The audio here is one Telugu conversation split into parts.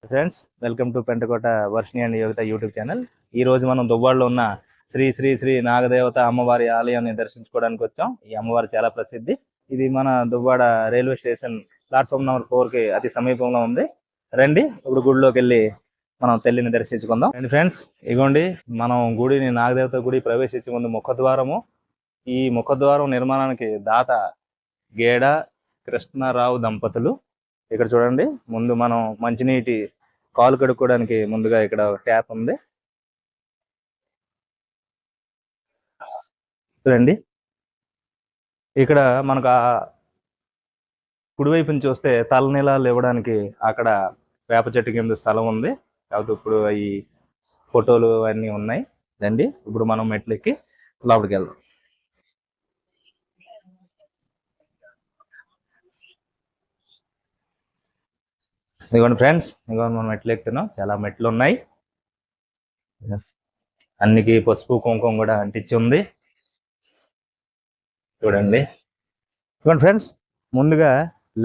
Friends, welcome to Pentakota Varshini and Yogitha YouTube channel. ఈ రోజు మనం దువ్వాడలో ఉన్న శ్రీ శ్రీ శ్రీ నాగదేవత అమ్మవారి ఆలయాన్ని దర్శించుకోవడానికి వచ్చాం. ఈ అమ్మవారు చాలా ప్రసిద్ధి. ఇది మన Duvvada railway station platform number 4 కి అతి సమీపంలో ఉంది. రండి, ఇప్పుడు గుడిలోకి వెళ్ళి మనం తల్లిని దర్శించుకుందాం. అండ్ ఫ్రెండ్స్, ఇగోండి మనం గుడిని నాగదేవత గుడి ప్రవేశించే ముందు ముఖద్వారము. ఈ ముఖద్వారం నిర్మాణానికి దాత గేడ కృష్ణారావు దంపతులు. ఇక్కడ చూడండి, ముందు మనం మంచినీటి కాలు కడుక్కోవడానికి ముందుగా ఇక్కడ ట్యాప్ ఉంది. చూడండి, ఇక్కడ మనకు కుడివైపు నుంచి చూస్తే తలనీలాలు ఇవ్వడానికి అక్కడ వేప చెట్టు కింద స్థలం ఉంది. కాబట్టి ఇప్పుడు ఈ ఫోటోలు అన్నీ ఉన్నాయి. రండి, ఇప్పుడు మనం మెట్లు ఎక్కి లోపలికి వెళ్దాం. ఇదిగోండి ఫ్రెండ్స్, ఇదిగోండి మనం మెట్లు ఎక్కుతున్నాం. చాలా మెట్లు ఉన్నాయి. అన్నికి పసుపు కుంకుమ కూడా అంటించి ఉంది. చూడండి, ఇదిగోండి ఫ్రెండ్స్, ముందుగా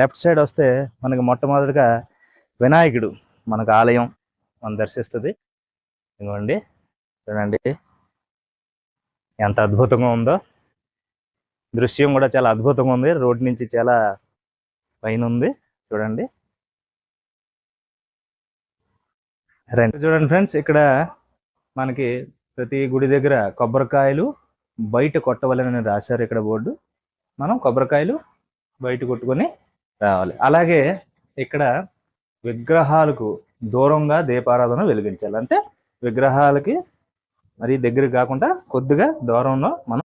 లెఫ్ట్ సైడ్ వస్తే మనకి మొట్టమొదటిగా వినాయకుడు మనకు ఆలయం మనం దర్శిస్తుంది. ఇదిగోండి, చూడండి ఎంత అద్భుతంగా ఉందో. దృశ్యం కూడా చాలా అద్భుతంగా ఉంది. రోడ్ నుంచి చాలా పైన ఉంది. చూడండి రండి. చూడండి ఫ్రెండ్స్, ఇక్కడ మనకి ప్రతి గుడి దగ్గర కొబ్బరికాయలు బయట కొట్టవలనని రాశారు. ఇక్కడ బోర్డు. మనం కొబ్బరికాయలు బయట కొట్టుకొని రావాలి. అలాగే ఇక్కడ విగ్రహాలకు దూరంగా దీపారాధన వెలిగించాలి. అంటే విగ్రహాలకి మరి దగ్గర కాకుండా కొద్దిగా దూరంలో మనం